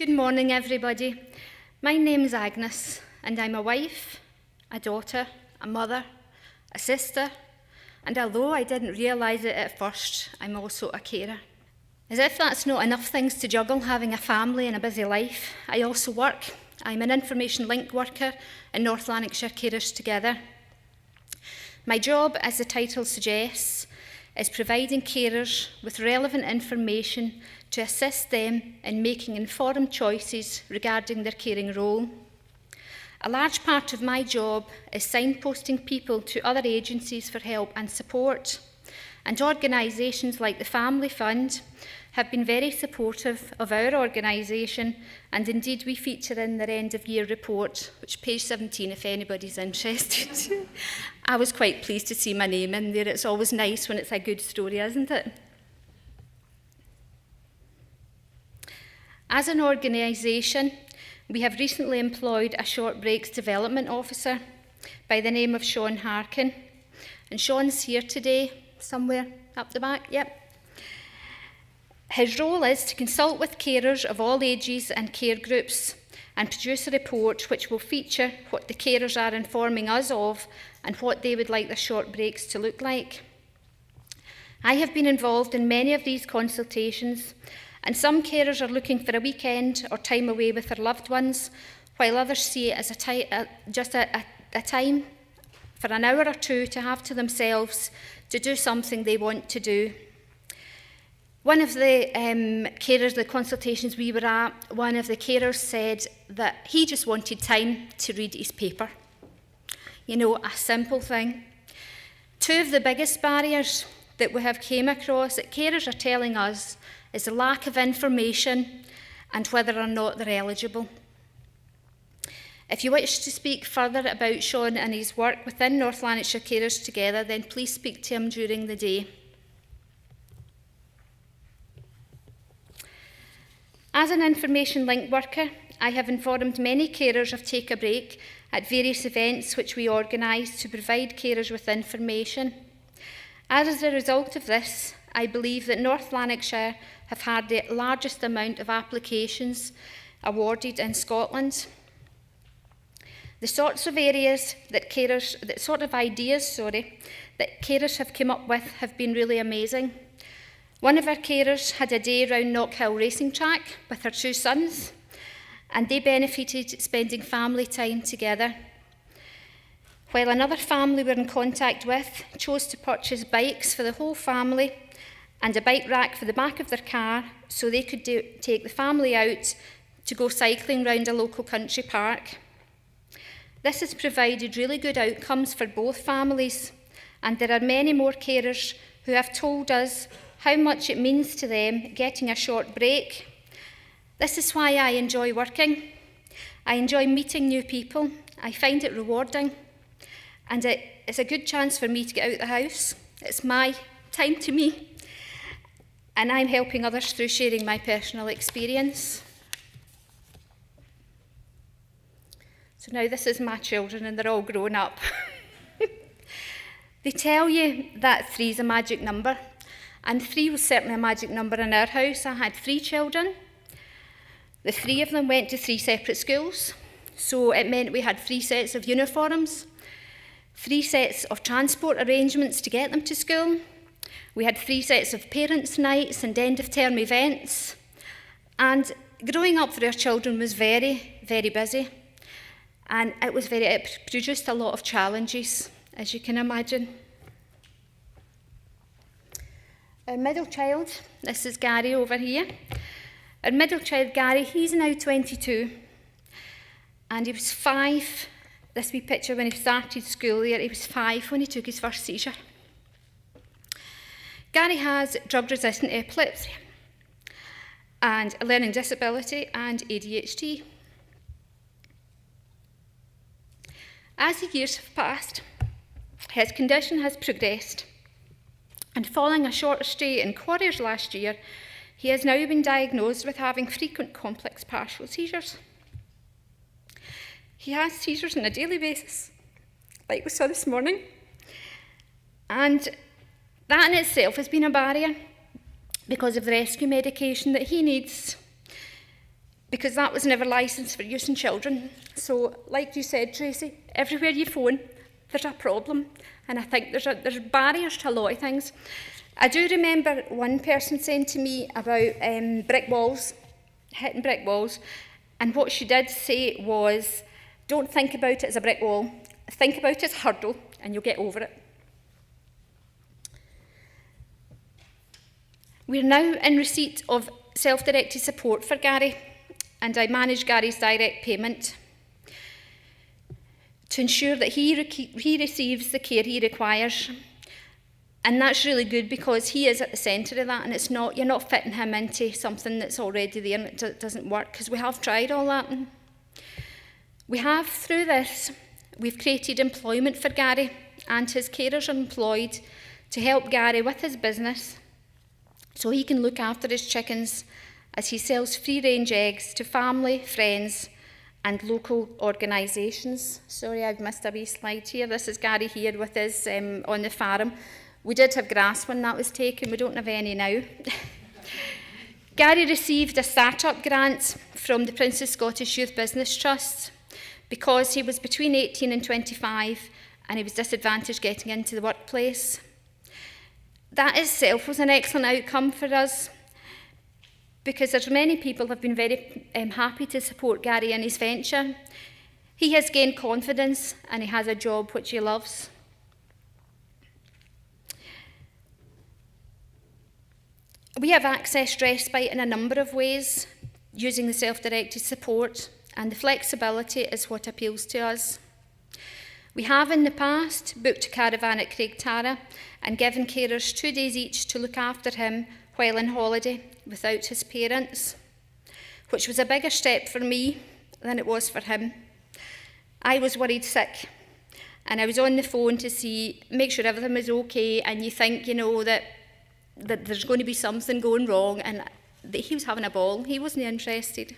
Good morning, everybody. My name is Agnes, and I'm a wife, a daughter, a mother, a sister, and although I didn't realise it at first, I'm also a carer. As if that's not enough things to juggle, having a family and a busy life, I also work. I'm an information link worker in North Lanarkshire Carers Together. My job, as the title suggests, is providing carers with relevant information to assist them in making informed choices regarding their caring role. A large part of my job is signposting people to other agencies for help and support, and organisations like the Family Fund have been very supportive of our organisation, and indeed we feature in their end of year report, which page 17 if anybody's interested. I was quite pleased to see my name in there. It's always nice when it's a good story, isn't it? As an organisation, we have recently employed a short breaks development officer by the name of Sean Harkin. And Sean's here today, somewhere up the back, yep. His role is to consult with carers of all ages and care groups and produce a report which will feature what the carers are informing us of and what they would like their short breaks to look like. I have been involved in many of these consultations, and some carers are looking for a weekend or time away with their loved ones, while others see it as just a time for an hour or two to have to themselves to do something they want to do. One of the carers, the consultations we were at, one of the carers said that he just wanted time to read his paper. You know, a simple thing. Two of the biggest barriers that we have came across that carers are telling us is the lack of information and whether or not they're eligible. If you wish to speak further about Sean and his work within North Lanarkshire Carers Together, then please speak to him during the day. As an information link worker, I have informed many carers of Take a Break at various events which we organise to provide carers with information. As a result of this, I believe that North Lanarkshire have had the largest amount of applications awarded in Scotland. The sorts of ideas that carers have come up with have been really amazing. One of our carers had a day round Knockhill racing track with her two sons, and they benefited spending family time together. While another family we're in contact with chose to purchase bikes for the whole family and a bike rack for the back of their car so they could take the family out to go cycling round a local country park. This has provided really good outcomes for both families, and there are many more carers who have told us how much it means to them getting a short break. This is why I enjoy working. I enjoy meeting new people. I find it rewarding, and it's a good chance for me to get out of the house. It's my time to me, and I'm helping others through sharing my personal experience. So now this is my children, and they're all grown up. They tell you that 3 is a magic number, and 3 was certainly a magic number in our house. I had 3 children. The 3 of them went to 3 separate schools, so it meant we had 3 sets of uniforms, 3 sets of transport arrangements to get them to school. We had 3 sets of parents' nights and end-of-term events. And growing up for our children was very, very busy. And it produced a lot of challenges, as you can imagine. Our middle child, this is Gary over here. Our middle child, Gary, he's now 22. And he was 5, this wee picture when he started school there, he was 5 when he took his first seizure. Gary has drug-resistant epilepsy and a learning disability and ADHD. As the years have passed, his condition has progressed, and following a short stay in Quarriers last year, he has now been diagnosed with having frequent complex partial seizures. He has seizures on a daily basis, like we saw this morning, and that in itself has been a barrier because of the rescue medication that he needs. because that was never licensed for use in children. So, like you said, Tracy, everywhere you phone, there's a problem, and I think there's barriers to a lot of things. I do remember one person saying to me about brick walls, hitting brick walls, and what she did say was, don't think about it as a brick wall, think about it as a hurdle, and you'll get over it. We're now in receipt of self-directed support for Gary, and I manage Gary's direct payment to ensure that he receives the care he requires. And that's really good because he is at the centre of that, and you're not fitting him into something that's already there and it doesn't work, because we have tried all that. We have, through this, we've created employment for Gary, and his carers are employed to help Gary with his business so he can look after his chickens as he sells free-range eggs to family, friends and local organisations. Sorry, I've missed a wee slide here. This is Gary here with us on the farm. We did have grass when that was taken. We don't have any now. Gary received a start-up grant from the Prince's Scottish Youth Business Trust because he was between 18 and 25 and he was disadvantaged getting into the workplace. That itself was an excellent outcome for us, because there's many people have been very happy to support Gary in his venture. He has gained confidence and he has a job which he loves. We have accessed respite in a number of ways, using the self-directed support, and the flexibility is what appeals to us. We have in the past booked a caravan at Craigtara and given carers 2 days each to look after him while on holiday without his parents, which was a bigger step for me than it was for him. I was worried sick, and I was on the phone to make sure everything was okay, and you think, that there's going to be something going wrong, and he was having a ball. He wasn't interested.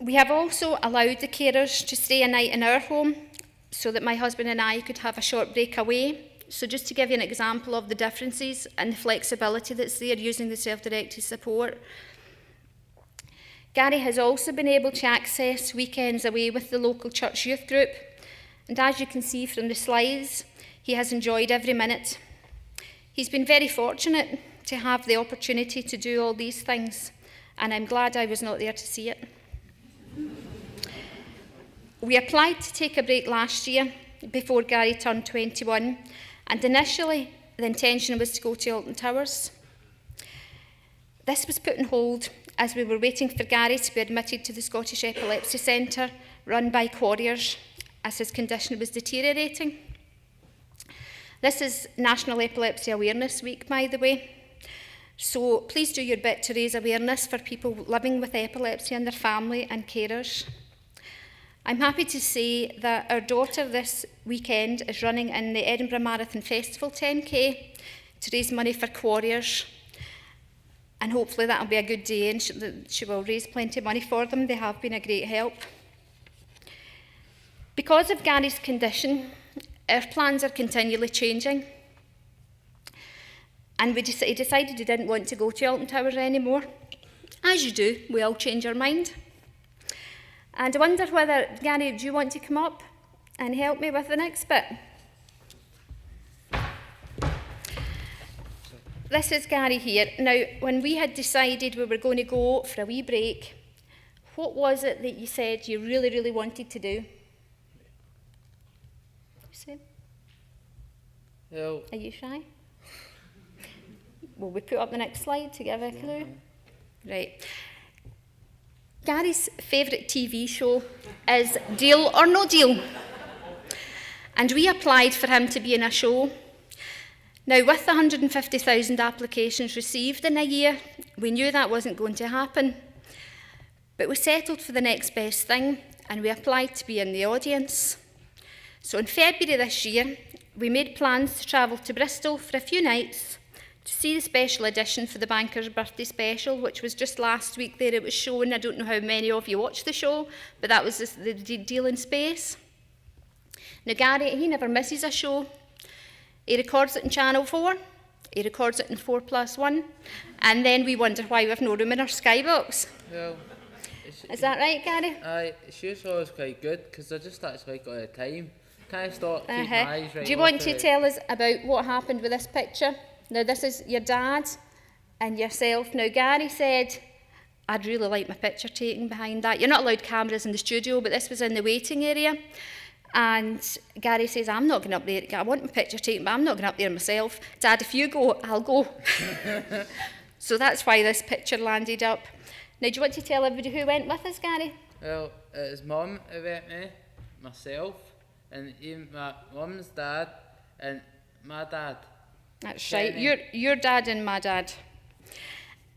We have also allowed the carers to stay a night in our home so that my husband and I could have a short break away. So just to give you an example of the differences and the flexibility that's there using the self-directed support. Gary has also been able to access weekends away with the local church youth group. And as you can see from the slides, he has enjoyed every minute. He's been very fortunate to have the opportunity to do all these things, and I'm glad I was not there to see it. We applied to take a break last year before Gary turned 21, and initially the intention was to go to Alton Towers. This was put on hold as we were waiting for Gary to be admitted to the Scottish Epilepsy Centre run by Quarriers, as his condition was deteriorating. This is National Epilepsy Awareness Week, by the way, so please do your bit to raise awareness for people living with epilepsy and their family and carers. I'm happy to say that our daughter this weekend is running in the Edinburgh Marathon Festival 10K to raise money for Quarriers, and hopefully that'll be a good day and she will raise plenty of money for them. They have been a great help. Because of Gary's condition, our plans are continually changing, and he decided he didn't want to go to Alton Towers anymore. As you do, we all change our mind. And I wonder whether, Gary, do you want to come up and help me with the next bit? This is Gary here. Now, when we had decided we were going to go for a wee break, what was it that you said you really, really wanted to do? No. Are you shy? Will we put up the next slide to give a clue? Right. Gary's favourite TV show is Deal or No Deal. And we applied for him to be in a show. Now, with the 150,000 applications received in a year, we knew that wasn't going to happen. But we settled for the next best thing, and we applied to be in the audience. So in February this year, we made plans to travel to Bristol for a few nights to see the special edition for the Banker's Birthday Special, which was just last week there. It was shown. I don't know how many of you watched the show, but that was the deal in space. Now, Gary, he never misses a show. He records it in Channel 4. He records it in 4+1. And then we wonder why we've no room in our skybox. Well, Is that right, Gary? She was always quite good because I just actually got the time. Can't stop keeping my eyes right. Do you want to tell us about what happened with this picture? Now, this is your dad and yourself. Now, Gary said, I'd really like my picture taken behind that. You're not allowed cameras in the studio, but this was in the waiting area. And Gary says, I'm not going up there. I want my picture taken, but I'm not going up there myself. Dad, if you go, I'll go. So that's why this picture landed up. Now, do you want to tell everybody who went with us, Gary? Well, it was Mum who went with me, myself, and even my mum's dad and my dad. That's right, your dad and my dad.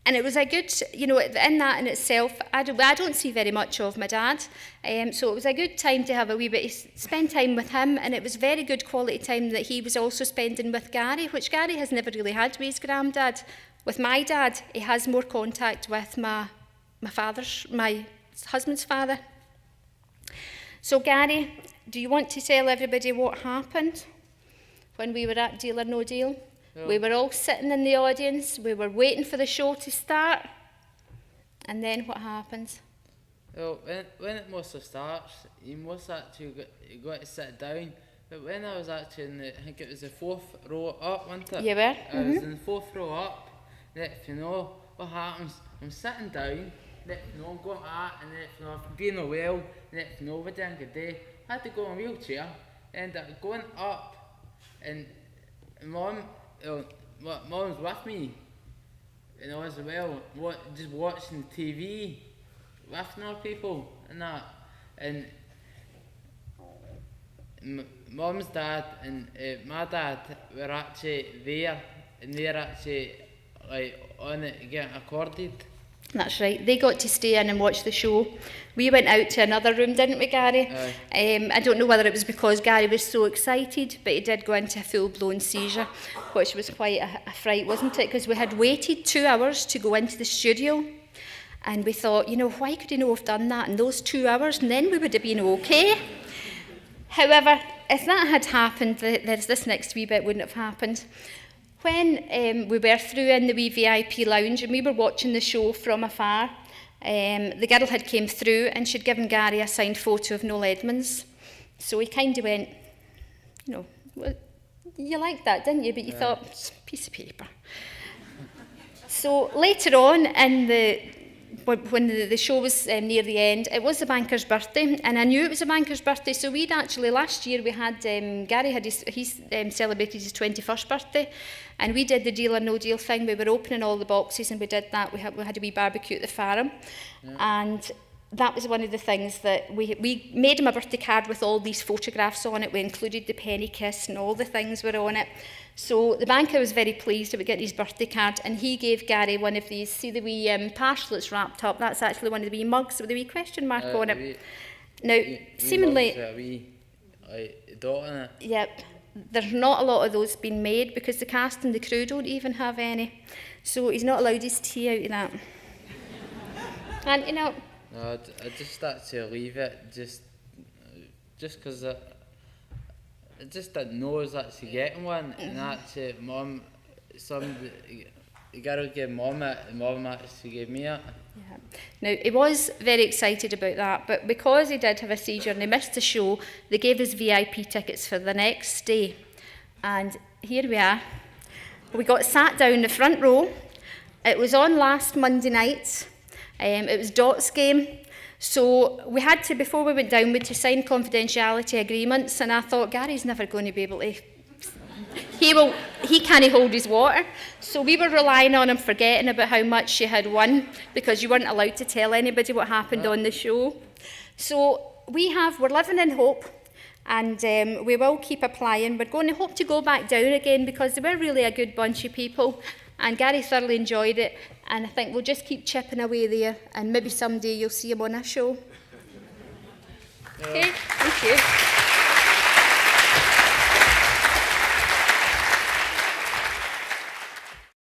And it was a good, you know, in that in itself, I don't see very much of my dad, so it was a good time to have a wee bit, spend time with him, and it was very good quality time that he was also spending with Gary, which Gary has never really had with his granddad. With my dad, he has more contact with my husband's father. So Gary, do you want to tell everybody what happened when we were at Deal or No Deal? No. We were all sitting in the audience, we were waiting for the show to start, and then what happens? Well, when it mostly starts, you must actually got to sit down. But when I was actually in I think it was the 4th row up, wasn't it? You were? I was in the 4th row up. Next, you know, what happens? I'm sitting down. Next, you know, I'm going at, and next, you know, I'm being a well. Next, you know, we didn't get there. I had to go in a wheelchair. Ended up going up, and Mum was with me, you know, as well, just watching TV with more people and that. And Mum's dad and my dad were actually there, and they're actually like on it getting accorded. That's right. They got to stay in and watch the show. We went out to another room, didn't we, Gary? I don't know whether it was because Gary was so excited, but he did go into a full-blown seizure, which was quite a fright, wasn't it? Because we had waited 2 hours to go into the studio, and we thought, you know, why could he not have done that in those 2 hours, and then we would have been okay. However, if that had happened, this next wee bit wouldn't have happened. When we were through in the wee VIP lounge and we were watching the show from afar, the girl had came through and she'd given Gary a signed photo of Noel Edmonds. So he kind of went, you know, well, you liked that, didn't you? But you thought, it's a piece of paper. So later on, when the show was near the end, it was the banker's birthday, and I knew it was the banker's birthday, so we'd actually, last year we had, Gary had celebrated his 21st birthday, and we did the Deal or No Deal thing. We were opening all the boxes and we did that. We had a wee barbecue at the farm, and that was one of the things that we made him a birthday card with all these photographs on it. We included the penny kiss and all the things were on it. So the banker was very pleased about getting his birthday card, and he gave Gary one of these, see the wee parcel that's wrapped up, that's actually one of the wee mugs with the wee question mark on it. Now, seemingly, a wee dot on it. Yep, there's not a lot of those being made because the cast and the crew don't even have any. So he's not allowed his tea out of that. And you know, No, I just actually leave it just because I just didn't know I was actually getting one, and actually Mum, the girl gave Mum it, and Mum actually gave me it. yeah. Now he was very excited about that, but because he did have a seizure and he missed the show, they gave us VIP tickets for the next day, and here we are. We got sat down the front row. It was on last Monday night. It was Dot's game. So we had to, before we went down, we had to sign confidentiality agreements, and I thought, Gary's never going to be able to, he can't hold his water. So we were relying on him forgetting about how much she had won, because you weren't allowed to tell anybody what happened on the show. So we're living in hope, and we will keep applying. We're going to hope to go back down again, because they were really a good bunch of people, and Gary thoroughly enjoyed it, and I think we'll just keep chipping away there, and maybe someday you'll see him on a show. Okay, thank you.